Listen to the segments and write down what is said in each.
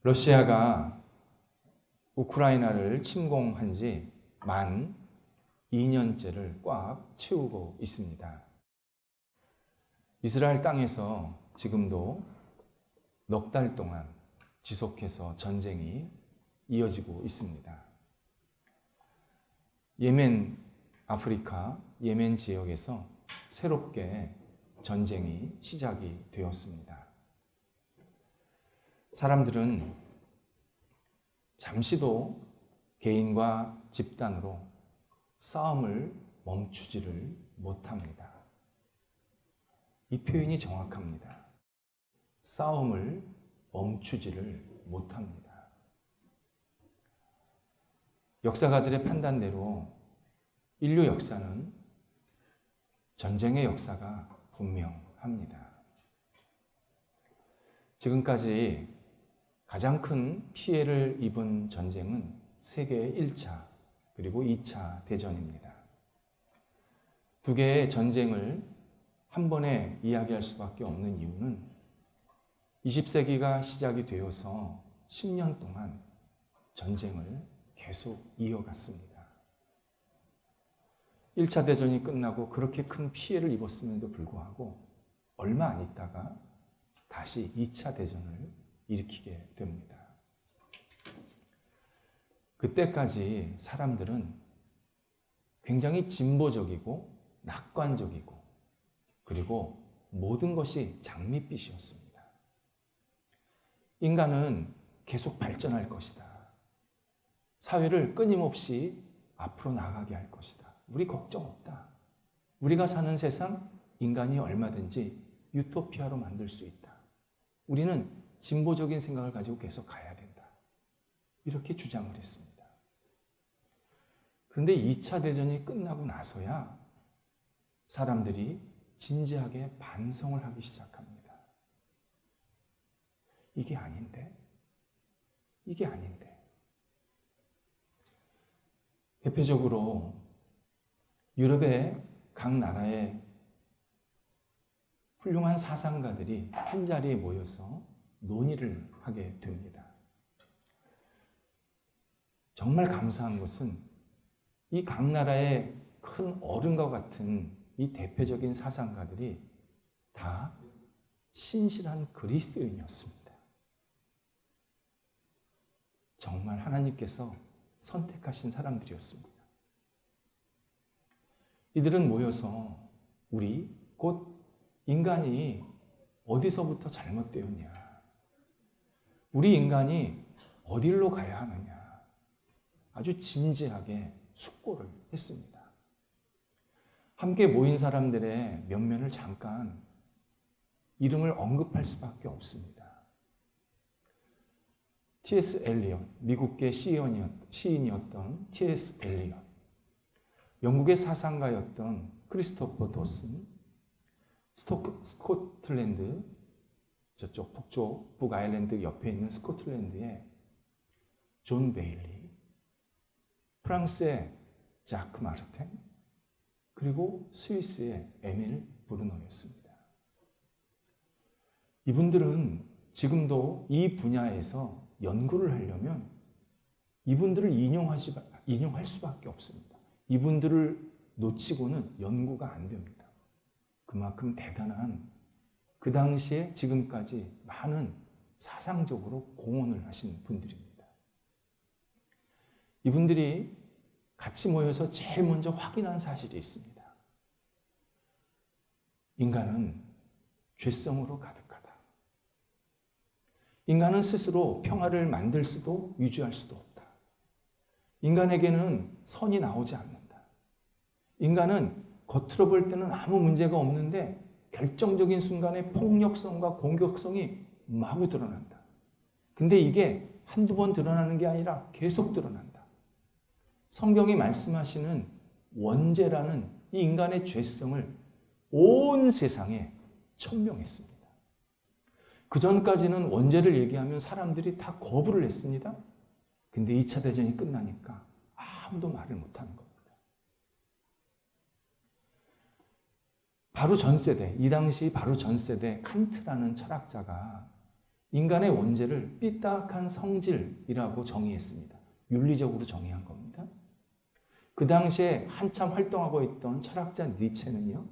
러시아가 우크라이나를 침공한 지 만 2년째를 꽉 채우고 있습니다. 이스라엘 땅에서 지금도 넉 달 동안 지속해서 전쟁이 이어지고 있습니다. 예멘, 아프리카, 예멘 지역에서 새롭게 전쟁이 시작이 되었습니다. 사람들은 잠시도 개인과 집단으로 싸움을 멈추지를 못합니다. 이 표현이 정확합니다. 싸움을 멈추지를 못합니다. 역사가들의 판단대로 인류 역사는 전쟁의 역사가 분명합니다. 지금까지 가장 큰 피해를 입은 전쟁은 세계 1차 그리고 2차 대전입니다. 두 개의 전쟁을 한 번에 이야기할 수밖에 없는 이유는 20세기가 시작이 되어서 10년 동안 전쟁을 계속 이어갔습니다. 1차 대전이 끝나고 그렇게 큰 피해를 입었음에도 불구하고 얼마 안 있다가 다시 2차 대전을 일으키게 됩니다. 그때까지 사람들은 굉장히 진보적이고 낙관적이고 그리고 모든 것이 장밋빛이었습니다. 인간은 계속 발전할 것이다. 사회를 끊임없이 앞으로 나가게 할 것이다. 우리 걱정 없다. 우리가 사는 세상 인간이 얼마든지 유토피아로 만들 수 있다. 우리는 진보적인 생각을 가지고 계속 가야 된다. 이렇게 주장을 했습니다. 그런데 2차 대전이 끝나고 나서야 사람들이 진지하게 반성을 하기 시작합니다. 이게 아닌데? 이게 아닌데? 대표적으로 유럽의 각 나라의 훌륭한 사상가들이 한자리에 모여서 논의를 하게 됩니다. 정말 감사한 것은 이 각 나라의 큰 어른과 같은 이 대표적인 사상가들이 다 신실한 그리스도인이었습니다. 정말 하나님께서 선택하신 사람들이었습니다. 이들은 모여서 우리 곧 인간이 어디서부터 잘못되었냐? 우리 인간이 어디로 가야 하느냐? 아주 진지하게 숙고를 했습니다. 함께 모인 사람들의 면면을 잠깐 이름을 언급할 수밖에 없습니다. T.S. 엘리엇, 미국계 시인이었던 T.S. 엘리엇, 영국의 사상가였던 크리스토퍼 도슨, 스코틀랜드, 저쪽 북쪽 북아일랜드 옆에 있는 스코틀랜드의 존 베일리, 프랑스의 자크 마르텐, 그리고 스위스의 에밀 브루노였습니다. 이분들은 지금도 이 분야에서 연구를 하려면 이분들을 인용할 수밖에 없습니다. 이분들을 놓치고는 연구가 안 됩니다. 그만큼 대단한 그 당시에 지금까지 많은 사상적으로 공헌을 하신 분들입니다. 이분들이 같이 모여서 제일 먼저 확인한 사실이 있습니다. 인간은 죄성으로 가득하다. 인간은 스스로 평화를 만들 수도 유지할 수도 없다. 인간에게는 선이 나오지 않는다. 인간은 겉으로 볼 때는 아무 문제가 없는데 결정적인 순간에 폭력성과 공격성이 마구 드러난다. 근데 이게 한두 번 드러나는 게 아니라 계속 드러난다. 성경이 말씀하시는 원죄라는 이 인간의 죄성을 온 세상에 천명했습니다. 그 전까지는 원죄를 얘기하면 사람들이 다 거부를 했습니다. 근데 2차 대전이 끝나니까 아무도 말을 못하는 겁니다. 바로 전 세대, 이 당시 바로 전 세대 칸트라는 철학자가 인간의 원죄를 삐딱한 성질이라고 정의했습니다. 윤리적으로 정의한 겁니다. 그 당시에 한참 활동하고 있던 철학자 니체는요,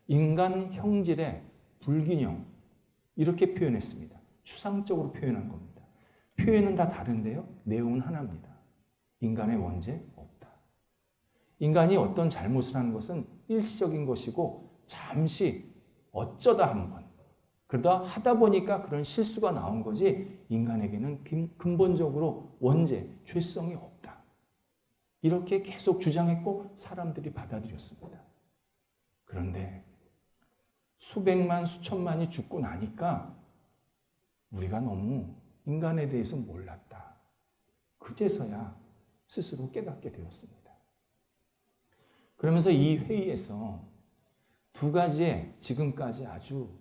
인간 형질의 불균형, 이렇게 표현했습니다. 추상적으로 표현한 겁니다. 표현은 다 다른데요, 내용은 하나입니다. 인간의 원죄 없다. 인간이 어떤 잘못을 하는 것은 일시적인 것이고 잠시 어쩌다 한번, 그러다 하다 보니까 그런 실수가 나온 거지 인간에게는 근본적으로 원죄, 죄성이 없다. 이렇게 계속 주장했고 사람들이 받아들였습니다. 그런데 수백만, 수천만이 죽고 나니까 우리가 너무 인간에 대해서 몰랐다. 그제서야 스스로 깨닫게 되었습니다. 그러면서 이 회의에서 두 가지의 지금까지 아주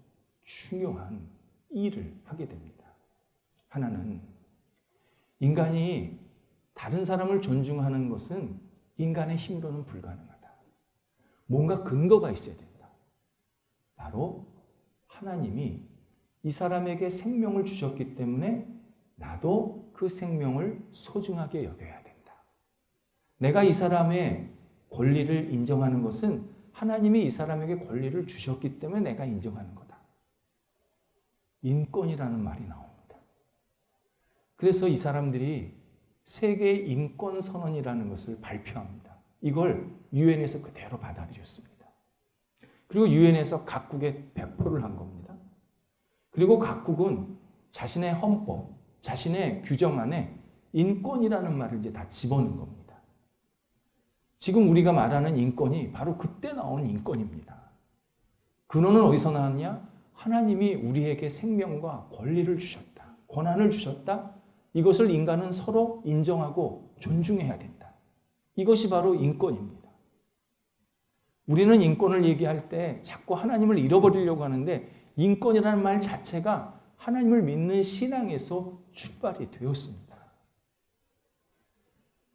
중요한 일을 하게 됩니다. 하나는 인간이 다른 사람을 존중하는 것은 인간의 힘으로는 불가능하다. 뭔가 근거가 있어야 된다. 바로 하나님이 이 사람에게 생명을 주셨기 때문에 나도 그 생명을 소중하게 여겨야 된다. 내가 이 사람의 권리를 인정하는 것은 하나님이 이 사람에게 권리를 주셨기 때문에 내가 인정하는 거다. 인권이라는 말이 나옵니다. 그래서 이 사람들이 세계 인권 선언이라는 것을 발표합니다. 이걸 유엔에서 그대로 받아들였습니다. 그리고 유엔에서 각국에 배포를 한 겁니다. 그리고 각국은 자신의 헌법, 자신의 규정 안에 인권이라는 말을 이제 다 집어넣은 겁니다. 지금 우리가 말하는 인권이 바로 그때 나온 인권입니다. 근원은 어디서 나왔냐? 하나님이 우리에게 생명과 권리를 주셨다. 권한을 주셨다. 이것을 인간은 서로 인정하고 존중해야 된다. 이것이 바로 인권입니다. 우리는 인권을 얘기할 때 자꾸 하나님을 잃어버리려고 하는데 인권이라는 말 자체가 하나님을 믿는 신앙에서 출발이 되었습니다.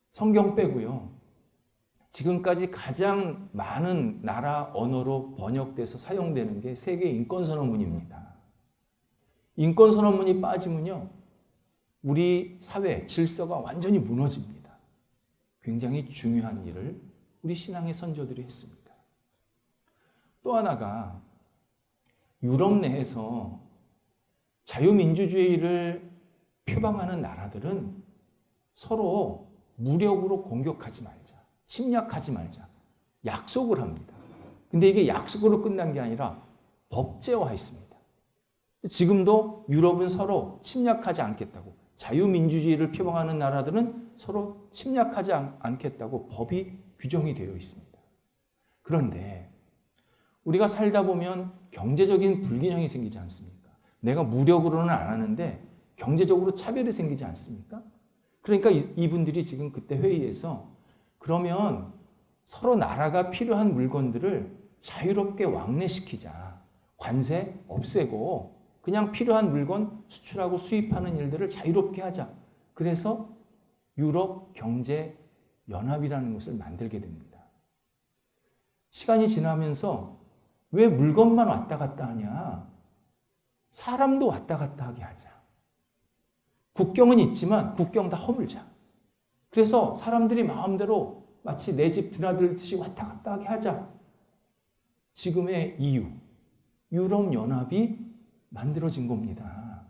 성경 빼고요. 지금까지 가장 많은 나라 언어로 번역돼서 사용되는 게 세계 인권선언문입니다. 인권선언문이 빠지면요, 우리 사회 질서가 완전히 무너집니다. 굉장히 중요한 일을 우리 신앙의 선조들이 했습니다. 또 하나가 유럽 내에서 자유민주주의를 표방하는 나라들은 서로 무력으로 공격하지 말자. 침략하지 말자. 약속을 합니다. 근데 이게 약속으로 끝난 게 아니라 법제화했습니다. 지금도 유럽은 서로 침략하지 않겠다고, 자유민주주의를 표방하는 나라들은 서로 침략하지 않겠다고 법이 규정이 되어 있습니다. 그런데 우리가 살다 보면 경제적인 불균형이 생기지 않습니까? 내가 무력으로는 안 하는데 경제적으로 차별이 생기지 않습니까? 그러니까 이분들이 지금 그때 회의에서 그러면 서로 나라가 필요한 물건들을 자유롭게 왕래시키자. 관세 없애고 그냥 필요한 물건 수출하고 수입하는 일들을 자유롭게 하자. 그래서 유럽 경제 연합이라는 것을 만들게 됩니다. 시간이 지나면서 왜 물건만 왔다 갔다 하냐? 사람도 왔다 갔다 하게 하자. 국경은 있지만 국경 다 허물자. 그래서 사람들이 마음대로 마치 내 집 드나들듯이 왔다 갔다 하게 하자. 지금의 EU, 유럽연합이 만들어진 겁니다.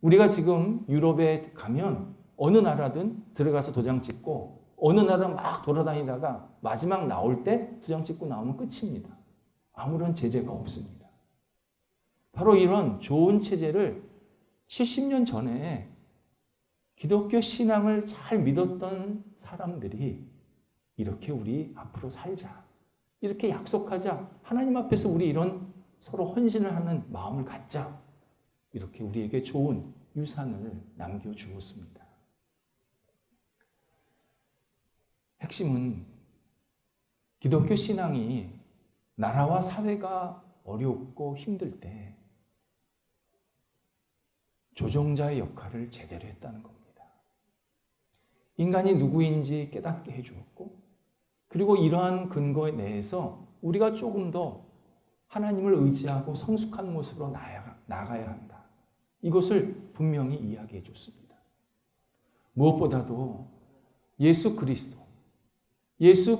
우리가 지금 유럽에 가면 어느 나라든 들어가서 도장 찍고 어느 나라 막 돌아다니다가 마지막 나올 때 도장 찍고 나오면 끝입니다. 아무런 제재가 없습니다. 바로 이런 좋은 체제를 70년 전에 기독교 신앙을 잘 믿었던 사람들이 이렇게 우리 앞으로 살자. 이렇게 약속하자. 하나님 앞에서 우리 이런 서로 헌신을 하는 마음을 갖자. 이렇게 우리에게 좋은 유산을 남겨주었습니다. 핵심은 기독교 신앙이 나라와 사회가 어렵고 힘들 때 조정자의 역할을 제대로 했다는 겁니다. 인간이 누구인지 깨닫게 해주었고, 그리고 이러한 근거에 대해서 우리가 조금 더 하나님을 의지하고 성숙한 모습으로 나아가야 한다. 이것을 분명히 이야기해 줬습니다. 무엇보다도 예수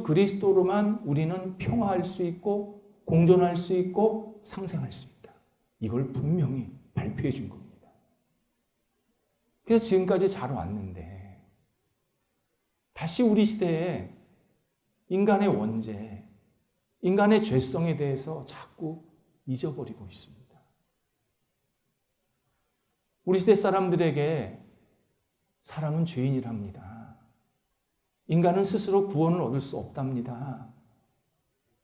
그리스도로만 우리는 평화할 수 있고 공존할 수 있고 상생할 수 있다. 이걸 분명히 발표해 준 겁니다. 그래서 지금까지 잘 왔는데 다시 우리 시대에 인간의 원죄, 인간의 죄성에 대해서 자꾸 잊어버리고 있습니다. 우리 시대 사람들에게 사람은 죄인이랍니다. 인간은 스스로 구원을 얻을 수 없답니다.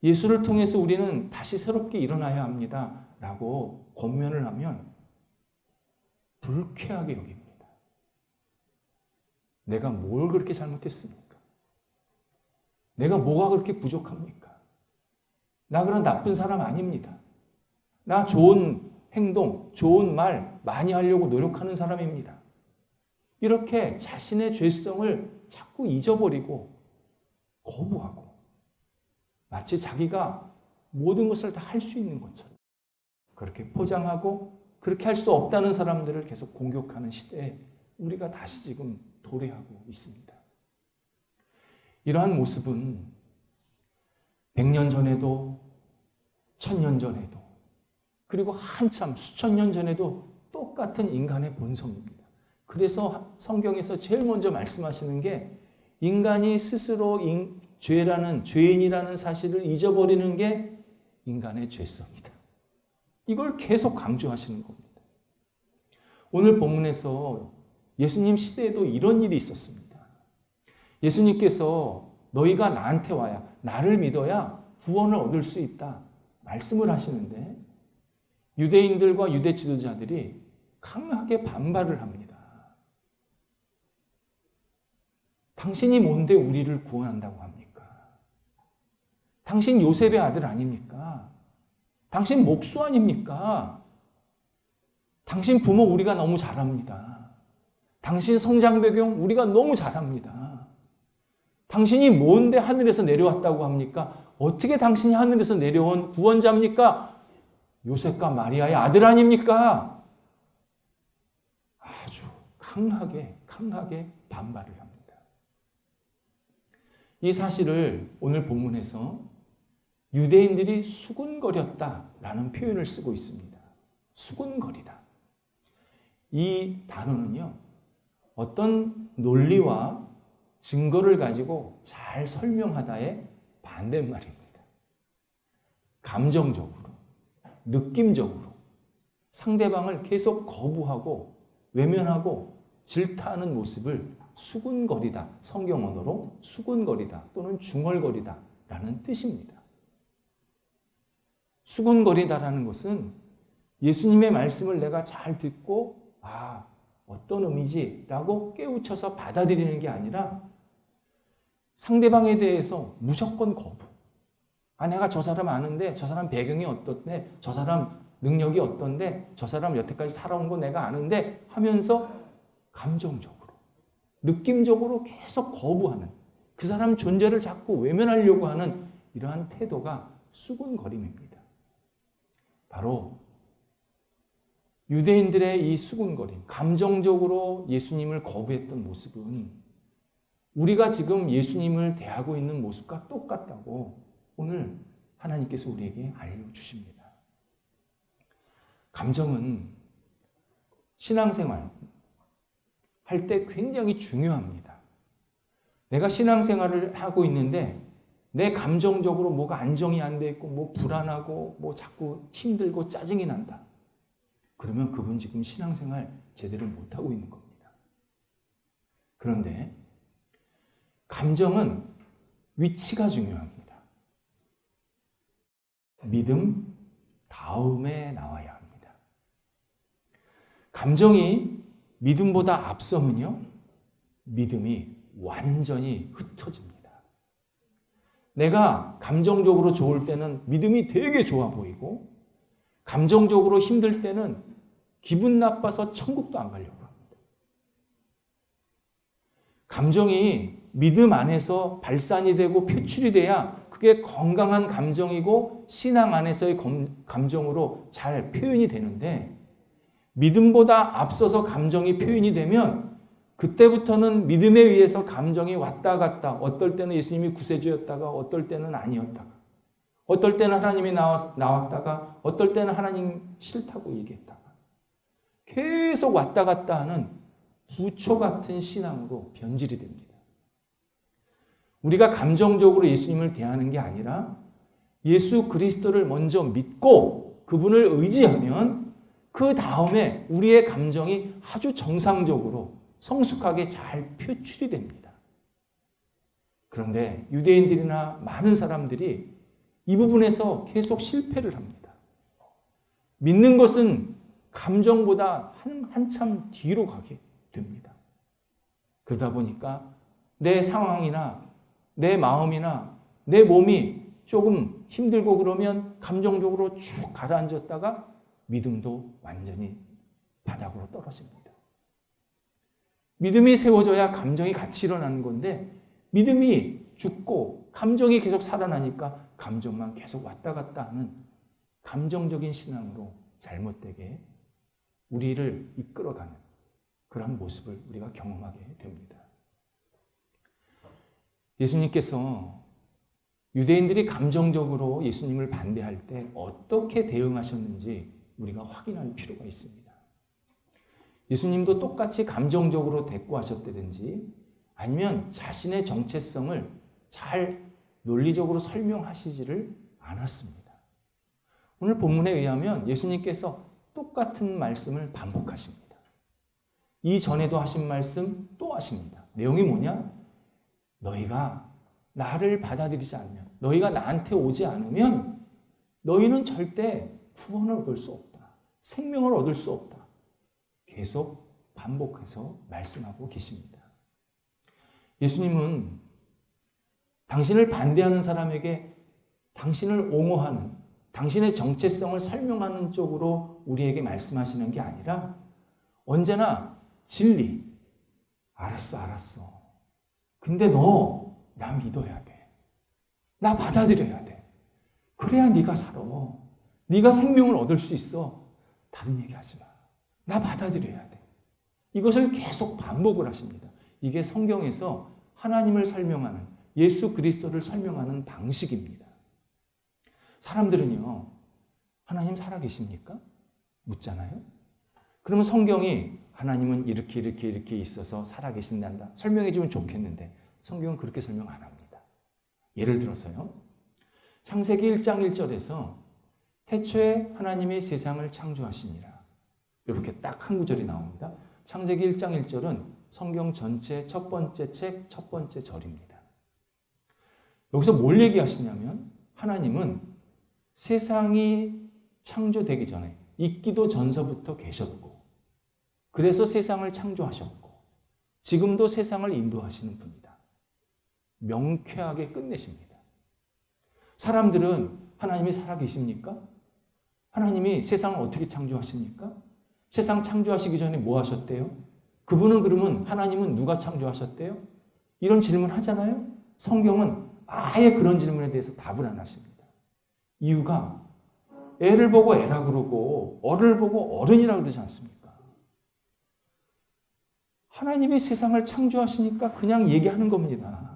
예수를 통해서 우리는 다시 새롭게 일어나야 합니다. 라고 권면을 하면 불쾌하게 여깁니다. 내가 뭘 그렇게 잘못했습니까? 내가 뭐가 그렇게 부족합니까? 나 그런 나쁜 사람 아닙니다. 나 좋은 행동, 좋은 말 많이 하려고 노력하는 사람입니다. 이렇게 자신의 죄성을 자꾸 잊어버리고 거부하고 마치 자기가 모든 것을 다 할 수 있는 것처럼 그렇게 포장하고 그렇게 할 수 없다는 사람들을 계속 공격하는 시대에 우리가 다시 지금 도래하고 있습니다. 이러한 모습은 100년 전에도 1000년 전에도 그리고 한참 수천 년 전에도 똑같은 인간의 본성입니다. 그래서 성경에서 제일 먼저 말씀하시는 게 인간이 스스로 죄인이라는 사실을 잊어버리는 게 인간의 죄성이다. 이걸 계속 강조하시는 겁니다. 오늘 본문에서 예수님 시대에도 이런 일이 있었습니다. 예수님께서 너희가 나한테 와야, 나를 믿어야 구원을 얻을 수 있다 말씀을 하시는데 유대인들과 유대 지도자들이 강하게 반발을 합니다. 당신이 뭔데 우리를 구원한다고 합니까? 당신 요셉의 아들 아닙니까? 당신 목수 아닙니까? 당신 부모 우리가 너무 잘 압니다. 당신 성장 배경 우리가 너무 잘 압니다. 당신이 뭔데 하늘에서 내려왔다고 합니까? 어떻게 당신이 하늘에서 내려온 구원자입니까? 요셉과 마리아의 아들 아닙니까? 아주 강하게 반발을 합니다. 이 사실을 오늘 본문에서 유대인들이 수군거렸다라는 표현을 쓰고 있습니다. 수군거리다. 이 단어는요, 어떤 논리와 증거를 가지고 잘 설명하다의 반대말입니다. 감정적으로, 느낌적으로 상대방을 계속 거부하고 외면하고 질타하는 모습을 수군거리다, 성경 언어로 수군거리다 또는 중얼거리다 라는 뜻입니다. 수군거리다라는 것은 예수님의 말씀을 내가 잘 듣고 어떤 의미지? 라고 깨우쳐서 받아들이는 게 아니라 상대방에 대해서 무조건 거부. 내가 저 사람 아는데 저 사람 배경이 어떻대? 저 사람 능력이 어떤데? 저 사람 여태까지 살아온 거 내가 아는데? 하면서 감정적으로, 느낌적으로 계속 거부하는, 그 사람 존재를 자꾸 외면하려고 하는 이러한 태도가 수군거림입니다. 바로 유대인들의 이 수군거림, 감정적으로 예수님을 거부했던 모습은 우리가 지금 예수님을 대하고 있는 모습과 똑같다고 오늘 하나님께서 우리에게 알려주십니다. 감정은 신앙생활 할 때 굉장히 중요합니다. 내가 신앙생활을 하고 있는데 내 감정적으로 뭐가 안정이 안 돼 있고 뭐 불안하고 뭐 자꾸 힘들고 짜증이 난다. 그러면 그분 지금 신앙생활 제대로 못하고 있는 겁니다. 그런데 감정은 위치가 중요합니다. 믿음 다음에 나와야 합니다. 감정이 믿음보다 앞서면요, 믿음이 완전히 흩어집니다. 내가 감정적으로 좋을 때는 믿음이 되게 좋아 보이고 감정적으로 힘들 때는 기분 나빠서 천국도 안 가려고 합니다. 감정이 믿음 안에서 발산이 되고 표출이 돼야 그게 건강한 감정이고 신앙 안에서의 감정으로 잘 표현이 되는데 믿음보다 앞서서 감정이 표현이 되면 그때부터는 믿음에 의해서 감정이 왔다 갔다, 어떨 때는 예수님이 구세주였다가 어떨 때는 아니었다가, 어떨 때는 하나님이 나왔다가 어떨 때는 하나님 싫다고 얘기했다가, 계속 왔다 갔다 하는 부초 같은 신앙으로 변질이 됩니다. 우리가 감정적으로 예수님을 대하는 게 아니라 예수 그리스도를 먼저 믿고 그분을 의지하면 그 다음에 우리의 감정이 아주 정상적으로 성숙하게 잘 표출이 됩니다. 그런데 유대인들이나 많은 사람들이 이 부분에서 계속 실패를 합니다. 믿는 것은 감정보다 한참 뒤로 가게 됩니다. 그러다 보니까 내 상황이나 내 마음이나 내 몸이 조금 힘들고 그러면 감정적으로 쭉 가라앉았다가 믿음도 완전히 바닥으로 떨어집니다. 믿음이 세워져야 감정이 같이 일어나는 건데 믿음이 죽고 감정이 계속 살아나니까 감정만 계속 왔다 갔다 하는 감정적인 신앙으로 잘못되게 우리를 이끌어가는 그런 모습을 우리가 경험하게 됩니다. 예수님께서 유대인들이 감정적으로 예수님을 반대할 때 어떻게 대응하셨는지 우리가 확인할 필요가 있습니다. 예수님도 똑같이 감정적으로 대꾸하셨다든지 아니면 자신의 정체성을 잘 논리적으로 설명하시지를 않았습니다. 오늘 본문에 의하면 예수님께서 똑같은 말씀을 반복하십니다. 이전에도 하신 말씀 또 하십니다. 내용이 뭐냐? 너희가 나를 받아들이지 않으면, 너희가 나한테 오지 않으면 너희는 절대 구원을 얻을 수 없다. 생명을 얻을 수 없다. 계속 반복해서 말씀하고 계십니다. 예수님은 당신을 반대하는 사람에게 당신을 옹호하는, 당신의 정체성을 설명하는 쪽으로 우리에게 말씀하시는 게 아니라 언제나 진리, 알았어. 근데 너 나 믿어야 돼. 나 받아들여야 돼. 그래야 네가 살아. 네가 생명을 얻을 수 있어. 다른 얘기 하지 마. 나 받아들여야 돼. 이것을 계속 반복을 하십니다. 이게 성경에서 하나님을 설명하는, 예수 그리스도를 설명하는 방식입니다. 사람들은요, 하나님 살아계십니까? 묻잖아요. 그러면 성경이 하나님은 이렇게 있어서 살아계신단다. 설명해 주면 좋겠는데 성경은 그렇게 설명 안 합니다. 예를 들어서요. 창세기 1장 1절에서 태초에 하나님이 세상을 창조하시니라. 이렇게 딱 한 구절이 나옵니다. 창세기 1장 1절은 성경 전체 첫 번째 책, 첫 번째 절입니다. 여기서 뭘 얘기하시냐면 하나님은 세상이 창조되기 전에 있기도 전서부터 계셨고 그래서 세상을 창조하셨고 지금도 세상을 인도하시는 분이다. 명쾌하게 끝내십니다. 사람들은 하나님이 살아계십니까? 하나님이 세상을 어떻게 창조하십니까? 세상 창조하시기 전에 뭐 하셨대요? 그분은 그러면 하나님은 누가 창조하셨대요? 이런 질문 하잖아요. 성경은 아예 그런 질문에 대해서 답을 안 하십니다. 이유가 애를 보고 애라 그러고 어른을 보고 어른이라 그러지 않습니까? 하나님이 세상을 창조하시니까 그냥 얘기하는 겁니다.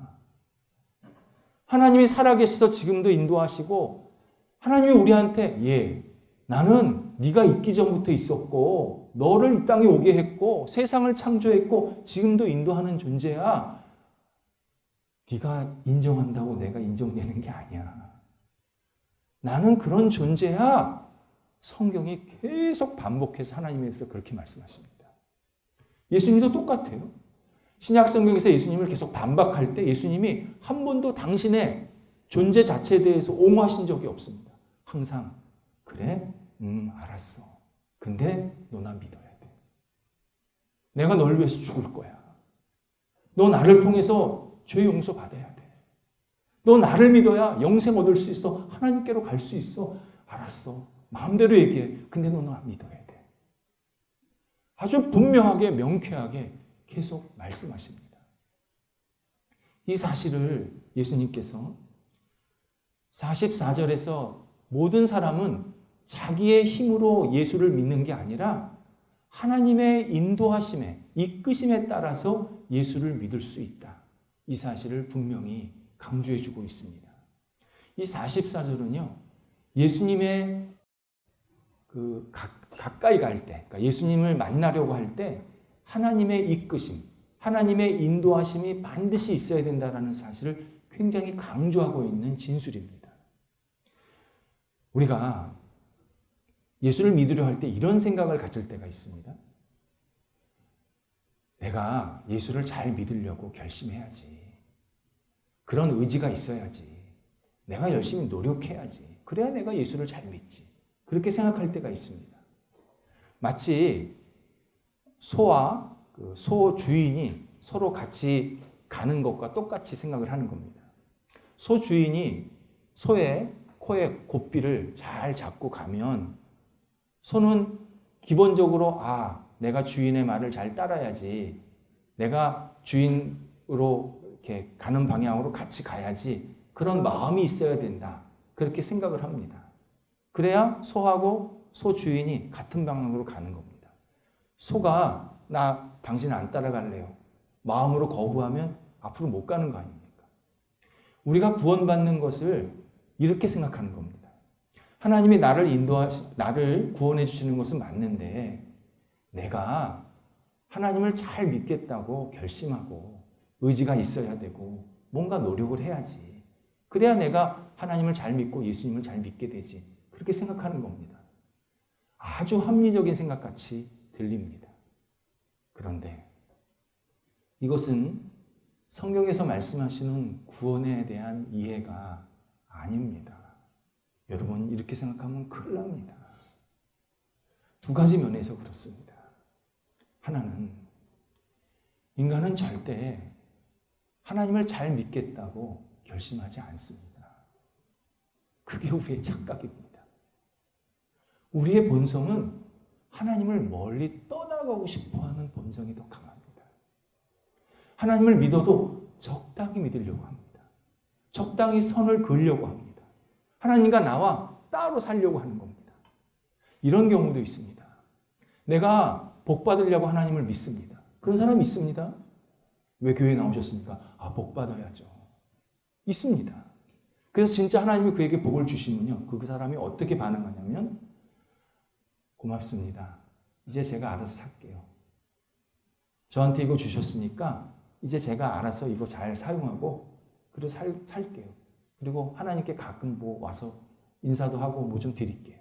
하나님이 살아계셔서 지금도 인도하시고 하나님이 우리한테 나는 네가 있기 전부터 있었고 너를 이 땅에 오게 했고 세상을 창조했고 지금도 인도하는 존재야. 네가 인정한다고 내가 인정되는 게 아니야. 나는 그런 존재야. 성경이 계속 반복해서 하나님에 대해서 그렇게 말씀하십니다. 예수님도 똑같아요. 신약 성경에서 예수님을 계속 반박할 때 예수님이 한 번도 당신의 존재 자체에 대해서 옹호하신 적이 없습니다. 항상 그래? 알았어. 근데 너 나 믿어야 돼. 내가 널 위해서 죽을 거야. 너 나를 통해서 죄 용서 받아야 돼. 너 나를 믿어야 영생 얻을 수 있어. 하나님께로 갈 수 있어. 알았어. 마음대로 얘기해. 근데 너 나 믿어야 돼. 아주 분명하게 명쾌하게 계속 말씀하십니다. 이 사실을 예수님께서 44절에서 모든 사람은 자기의 힘으로 예수를 믿는 게 아니라 하나님의 인도하심에, 이끄심에 따라서 예수를 믿을 수 있다. 이 사실을 분명히 강조해 주고 있습니다. 이 44절은요, 예수님의 가까이 갈 때, 그러니까 예수님을 만나려고 할 때 하나님의 이끄심, 하나님의 인도하심이 반드시 있어야 된다는 사실을 굉장히 강조하고 있는 진술입니다. 우리가 예수를 믿으려 할 때 이런 생각을 가질 때가 있습니다. 내가 예수를 잘 믿으려고 결심해야지. 그런 의지가 있어야지. 내가 열심히 노력해야지. 그래야 내가 예수를 잘 믿지. 그렇게 생각할 때가 있습니다. 마치 소와 소 주인이 서로 같이 가는 것과 똑같이 생각을 하는 겁니다. 소 주인이 소의 코에 고삐를 잘 잡고 가면 소는 기본적으로 내가 주인의 말을 잘 따라야지. 내가 주인으로 이렇게 가는 방향으로 같이 가야지. 그런 마음이 있어야 된다. 그렇게 생각을 합니다. 그래야 소하고 소 주인이 같은 방향으로 가는 겁니다. 소가 당신 안 따라갈래요. 마음으로 거부하면 앞으로 못 가는 거 아닙니까? 우리가 구원받는 것을 이렇게 생각하는 겁니다. 하나님이 나를 구원해 주시는 것은 맞는데 내가 하나님을 잘 믿겠다고 결심하고 의지가 있어야 되고 뭔가 노력을 해야지. 그래야 내가 하나님을 잘 믿고 예수님을 잘 믿게 되지. 그렇게 생각하는 겁니다. 아주 합리적인 생각같이 들립니다. 그런데 이것은 성경에서 말씀하시는 구원에 대한 이해가 아닙니다. 여러분, 이렇게 생각하면 큰일 납니다. 두 가지 면에서 그렇습니다. 하나는 인간은 절대 하나님을 잘 믿겠다고 결심하지 않습니다. 그게 우리의 착각입니다. 우리의 본성은 하나님을 멀리 떠나가고 싶어하는 본성이 더 강합니다. 하나님을 믿어도 적당히 믿으려고 합니다. 적당히 선을 그으려고 합니다. 하나님과 나와 따로 살려고 하는 겁니다. 이런 경우도 있습니다. 내가 복 받으려고 하나님을 믿습니다. 그런 사람 있습니다. 왜 교회에 나오셨습니까? 복 받아야죠. 있습니다. 그래서 진짜 하나님이 그에게 복을 주시면요, 그 사람이 어떻게 반응하냐면, 고맙습니다. 이제 제가 알아서 살게요. 저한테 이거 주셨으니까 이제 제가 알아서 이거 잘 사용하고 그리고 살게요. 그리고 하나님께 가끔 와서 인사도 하고 뭐 좀 드릴게요.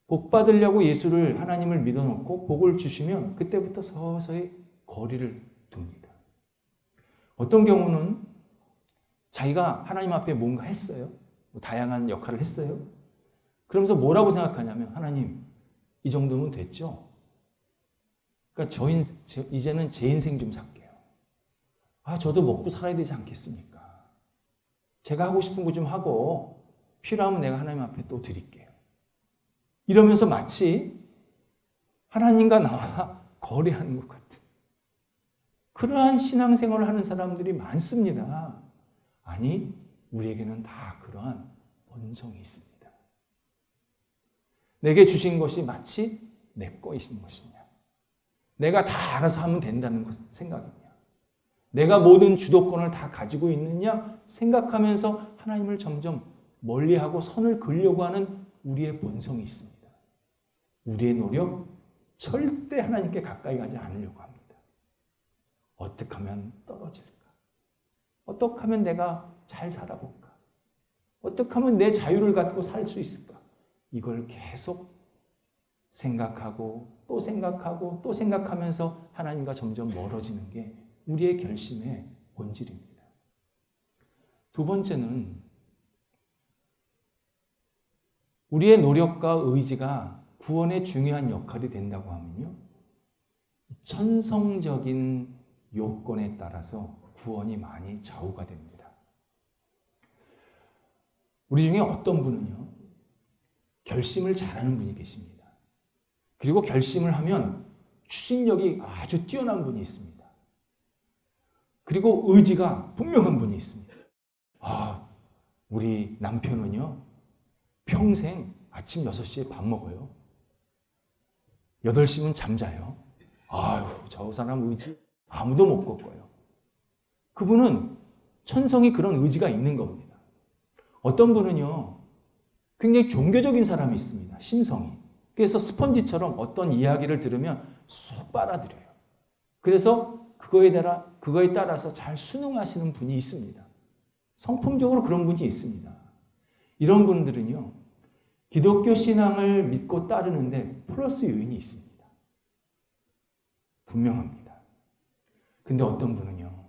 복 받으려고 예수를, 하나님을 믿어놓고 복을 주시면 그때부터 서서히 거리를 둡니다. 어떤 경우는 자기가 하나님 앞에 뭔가 했어요. 다양한 역할을 했어요. 그러면서 뭐라고 생각하냐면, 하나님, 이 정도면 됐죠? 그러니까 이제는 제 인생 좀 살게요. 저도 먹고 살아야 되지 않겠습니까? 제가 하고 싶은 거 좀 하고 필요하면 내가 하나님 앞에 또 드릴게요. 이러면서 마치 하나님과 나와 거래하는 것 같은 그러한 신앙생활을 하는 사람들이 많습니다. 아니, 우리에게는 다 그러한 본성이 있습니다. 내게 주신 것이 마치 내 거이신 것이냐? 내가 다 알아서 하면 된다는 생각이냐? 내가 모든 주도권을 다 가지고 있느냐 생각하면서 하나님을 점점 멀리하고 선을 그으려고 하는 우리의 본성이 있습니다. 우리의 노력 절대 하나님께 가까이 가지 않으려고 합니다. 어떻게 하면 떨어질까? 어떻게 하면 내가 잘 살아볼까? 어떻게 하면 내 자유를 갖고 살 수 있을까? 이걸 계속 생각하고 또 생각하고 또 생각하면서 하나님과 점점 멀어지는 게 우리의 결심의 본질입니다. 두 번째는 우리의 노력과 의지가 구원에 중요한 역할이 된다고 하면요, 천성적인 요건에 따라서 구원이 많이 좌우가 됩니다. 우리 중에 어떤 분은요, 결심을 잘하는 분이 계십니다. 그리고 결심을 하면 추진력이 아주 뛰어난 분이 있습니다. 그리고 의지가 분명한 분이 있습니다. 우리 남편은요, 평생 아침 6시에 밥 먹어요. 8시면 잠자요. 아유, 저 사람 의지 아무도 못 꺾어요. 그분은 천성이 그런 의지가 있는 겁니다. 어떤 분은요, 굉장히 종교적인 사람이 있습니다. 심성이. 그래서 스펀지처럼 어떤 이야기를 들으면 쑥 빨아들여요. 그래서 그거에 따라서 잘 순응하시는 분이 있습니다. 성품적으로 그런 분이 있습니다. 이런 분들은요, 기독교 신앙을 믿고 따르는데 플러스 요인이 있습니다. 분명합니다. 근데 어떤 분은요,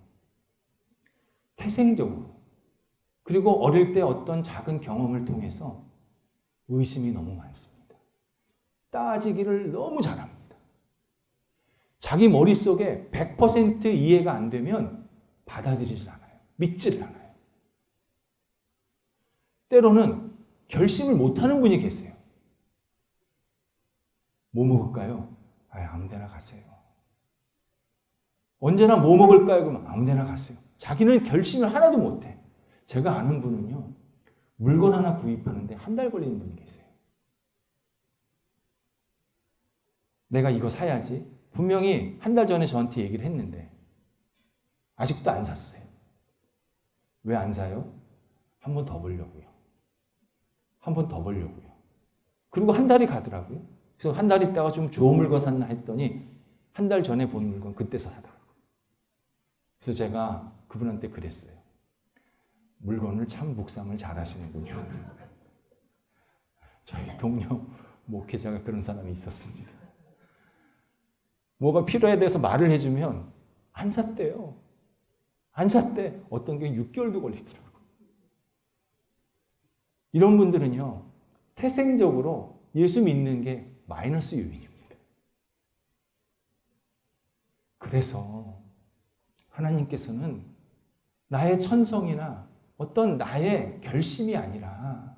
태생적으로, 그리고 어릴 때 어떤 작은 경험을 통해서 의심이 너무 많습니다. 따지기를 너무 잘합니다. 자기 머릿속에 100% 이해가 안 되면 받아들이질 않아요. 믿지를 않아요. 때로는 결심을 못하는 분이 계세요. 뭐 먹을까요? 아무 데나 가세요. 언제나 뭐 먹을까요? 그러면 아무 데나 가세요. 자기는 결심을 하나도 못해. 제가 아는 분은요, 물건 하나 구입하는데 한 달 걸리는 분이 계세요. 내가 이거 사야지. 분명히 한 달 전에 저한테 얘기를 했는데 아직도 안 샀어요. 왜 안 사요? 한 번 더 보려고요. 한 번 더 보려고요. 그리고 한 달이 가더라고요. 그래서 한 달 있다가 좀 좋은 물건 샀나 했더니 한 달 전에 본 물건 그때 사더라고요. 그래서 제가 그분한테 그랬어요. 물건을 참 묵상을 잘 하시는군요. 저희 동료 목회자가 그런 사람이 있었습니다. 뭐가 필요에 대해서 말을 해주면 안 샀대요. 안 샀대. 어떤 경우 6개월도 걸리더라고요. 이런 분들은요, 태생적으로 예수 믿는 게 마이너스 요인입니다. 그래서 하나님께서는 나의 천성이나 어떤 나의 결심이 아니라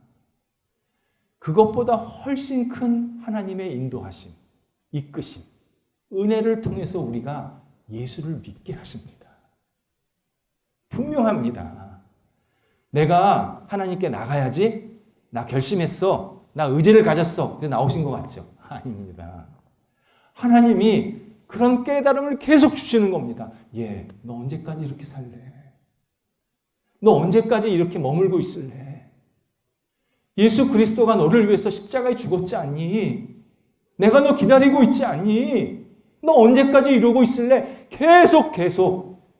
그것보다 훨씬 큰 하나님의 인도하심, 이끄심, 은혜를 통해서 우리가 예수를 믿게 하십니다. 분명합니다. 내가 하나님께 나가야지, 나 결심했어, 나 의지를 가졌어, 그래서 나오신 것 같죠? 아닙니다. 하나님이 그런 깨달음을 계속 주시는 겁니다. 너 언제까지 이렇게 살래? 너 언제까지 이렇게 머물고 있을래? 예수 그리스도가 너를 위해서 십자가에 죽었지 않니? 내가 너 기다리고 있지 않니? 너 언제까지 이러고 있을래? 계속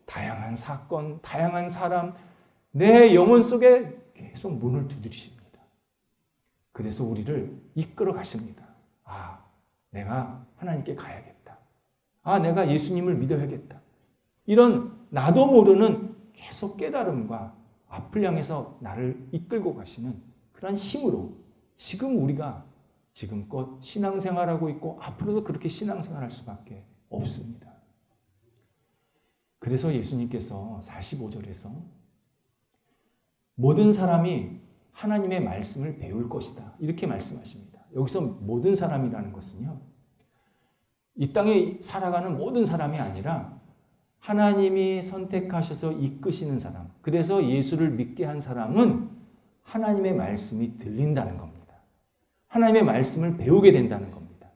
다양한 사건, 다양한 사람, 내 영혼 속에 계속 문을 두드리십니다. 그래서 우리를 이끌어 가십니다. 내가 하나님께 가야겠다. 내가 예수님을 믿어야겠다. 이런 나도 모르는 계속 깨달음과 앞을 향해서 나를 이끌고 가시는 그런 힘으로 지금 우리가 지금껏 신앙생활하고 있고 앞으로도 그렇게 신앙생활할 수밖에 없습니다. 그래서 예수님께서 45절에서 모든 사람이 하나님의 말씀을 배울 것이다. 이렇게 말씀하십니다. 여기서 모든 사람이라는 것은요, 이 땅에 살아가는 모든 사람이 아니라 하나님이 선택하셔서 이끄시는 사람, 그래서 예수를 믿게 한 사람은 하나님의 말씀이 들린다는 겁니다. 하나님의 말씀을 배우게 된다는 겁니다.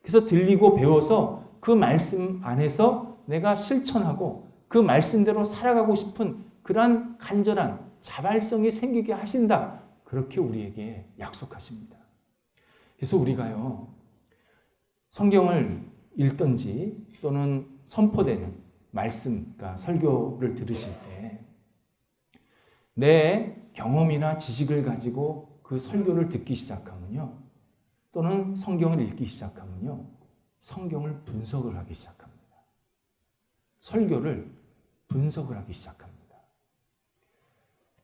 그래서 들리고 배워서 그 말씀 안에서 내가 실천하고 그 말씀대로 살아가고 싶은 그러한 간절한 자발성이 생기게 하신다. 그렇게 우리에게 약속하십니다. 그래서 우리가요, 성경을 읽든지 또는 선포되는 말씀, 그러니까 설교를 들으실 때 내 경험이나 지식을 가지고 그 설교를 듣기 시작하면요, 또는 성경을 읽기 시작하면요, 성경을 분석을 하기 시작합니다. 설교를 분석을 하기 시작합니다.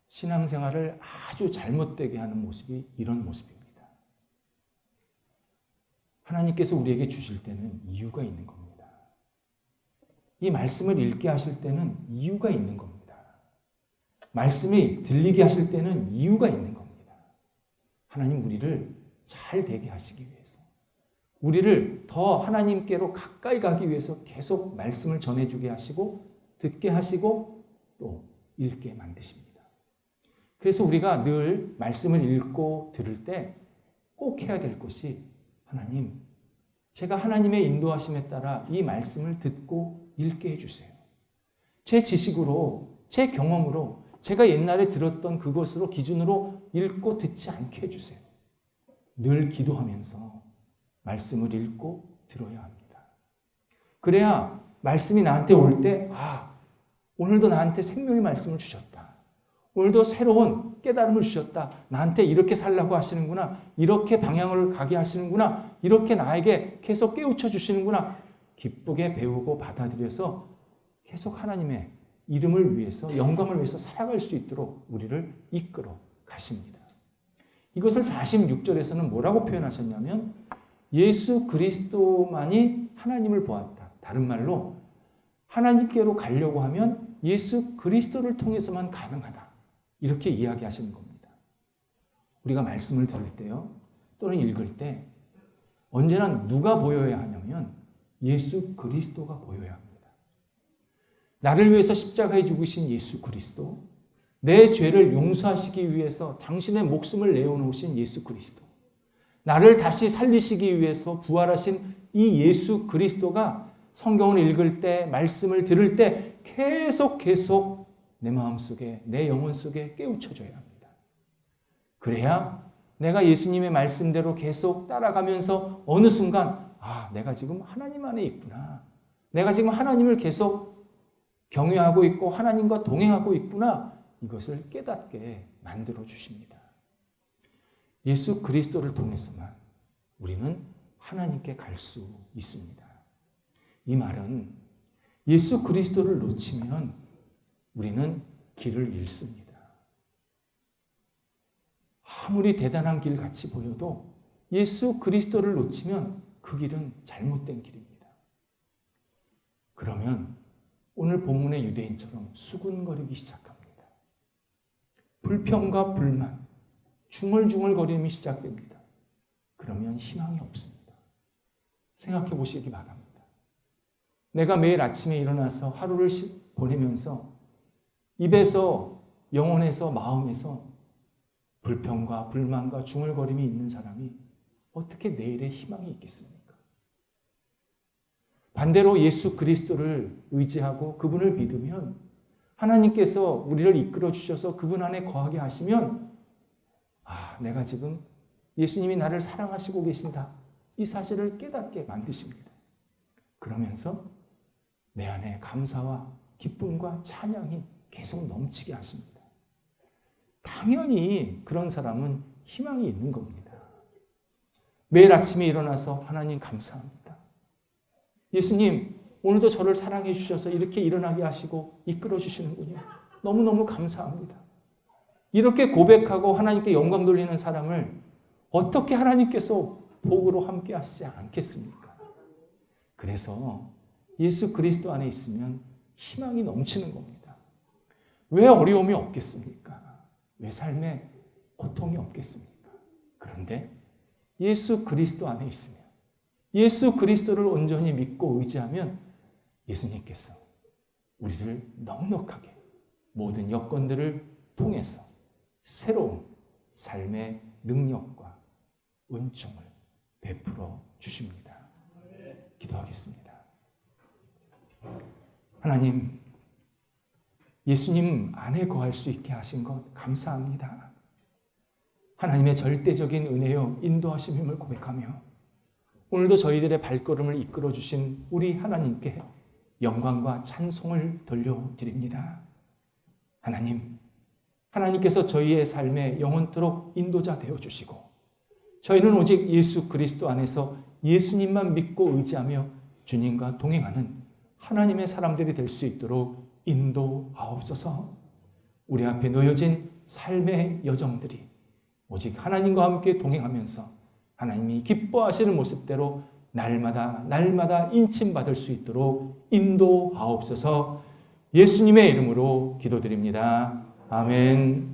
신앙생활을 아주 잘못되게 하는 모습이 이런 모습입니다. 하나님께서 우리에게 주실 때는 이유가 있는 겁니다. 이 말씀을 읽게 하실 때는 이유가 있는 겁니다. 말씀이 들리게 하실 때는 이유가 있는 겁니다. 하나님 우리를 잘 되게 하시기 위해서, 우리를 더 하나님께로 가까이 가기 위해서 계속 말씀을 전해주게 하시고 듣게 하시고 또 읽게 만드십니다. 그래서 우리가 늘 말씀을 읽고 들을 때 꼭 해야 될 것이, 하나님, 제가 하나님의 인도하심에 따라 이 말씀을 듣고 읽게 해주세요. 제 지식으로, 제 경험으로, 제가 옛날에 들었던 그것으로 기준으로 읽고 듣지 않게 해주세요. 늘 기도하면서 말씀을 읽고 들어야 합니다. 그래야 말씀이 나한테 올 때, 오늘도 나한테 생명의 말씀을 주셨다. 오늘도 새로운 깨달음을 주셨다. 나한테 이렇게 살라고 하시는구나. 이렇게 방향을 가게 하시는구나. 이렇게 나에게 계속 깨우쳐 주시는구나. 기쁘게 배우고 받아들여서 계속 하나님의 이름을 위해서, 영광을 위해서 살아갈 수 있도록 우리를 이끌어 가십니다. 이것을 46절에서는 뭐라고 표현하셨냐면 예수 그리스도만이 하나님을 보았다. 다른 말로 하나님께로 가려고 하면 예수 그리스도를 통해서만 가능하다. 이렇게 이야기하시는 겁니다. 우리가 말씀을 들을 때요, 또는 읽을 때 언제나 누가 보여야 하냐면 예수 그리스도가 보여야 합니다. 나를 위해서 십자가에 죽으신 예수 그리스도, 내 죄를 용서하시기 위해서 당신의 목숨을 내어놓으신 예수 그리스도, 나를 다시 살리시기 위해서 부활하신 이 예수 그리스도가 성경을 읽을 때, 말씀을 들을 때 계속 내 마음속에, 내 영혼 속에 깨우쳐져야 합니다. 그래야 내가 예수님의 말씀대로 계속 따라가면서 어느 순간 내가 지금 하나님 안에 있구나. 내가 지금 하나님을 계속 경외하고 있고 하나님과 동행하고 있구나. 이것을 깨닫게 만들어 주십니다. 예수 그리스도를 통해서만 우리는 하나님께 갈 수 있습니다. 이 말은 예수 그리스도를 놓치면 우리는 길을 잃습니다. 아무리 대단한 길 같이 보여도 예수 그리스도를 놓치면 그 길은 잘못된 길입니다. 그러면 오늘 본문의 유대인처럼 수군거리기 시작합니다. 불평과 불만, 중얼중얼거림이 시작됩니다. 그러면 희망이 없습니다. 생각해 보시기 바랍니다. 내가 매일 아침에 일어나서 하루를 보내면서 입에서, 영혼에서, 마음에서 불평과 불만과 중얼거림이 있는 사람이 어떻게 내일의 희망이 있겠습니까? 반대로 예수 그리스도를 의지하고 그분을 믿으면 하나님께서 우리를 이끌어 주셔서 그분 안에 거하게 하시면 내가 지금 예수님이 나를 사랑하시고 계신다. 이 사실을 깨닫게 만드십니다. 그러면서 내 안에 감사와 기쁨과 찬양이 계속 넘치게 하십니다. 당연히 그런 사람은 희망이 있는 겁니다. 매일 아침에 일어나서 하나님 감사합니다. 예수님, 오늘도 저를 사랑해 주셔서 이렇게 일어나게 하시고 이끌어 주시는군요. 너무너무 감사합니다. 이렇게 고백하고 하나님께 영광 돌리는 사람을 어떻게 하나님께서 복으로 함께 하시지 않겠습니까? 그래서 예수 그리스도 안에 있으면 희망이 넘치는 겁니다. 왜 어려움이 없겠습니까? 왜 삶에 고통이 없겠습니까? 그런데 예수 그리스도 안에 있으면, 예수 그리스도를 온전히 믿고 의지하면 예수님께서 우리를 넉넉하게 모든 여건들을 통해서 새로운 삶의 능력과 은총을 베풀어 주십니다. 기도하겠습니다. 하나님, 예수님 안에 거할 수 있게 하신 것 감사합니다. 하나님의 절대적인 은혜요 인도하심임을 고백하며 오늘도 저희들의 발걸음을 이끌어 주신 우리 하나님께 영광과 찬송을 돌려드립니다. 하나님, 하나님께서 저희의 삶에 영원토록 인도자 되어주시고 저희는 오직 예수 그리스도 안에서 예수님만 믿고 의지하며 주님과 동행하는 하나님의 사람들이 될 수 있도록 인도하옵소서. 우리 앞에 놓여진 삶의 여정들이 오직 하나님과 함께 동행하면서 하나님이 기뻐하시는 모습대로 날마다 인침받을 수 있도록 인도하옵소서. 예수님의 이름으로 기도드립니다. 아멘.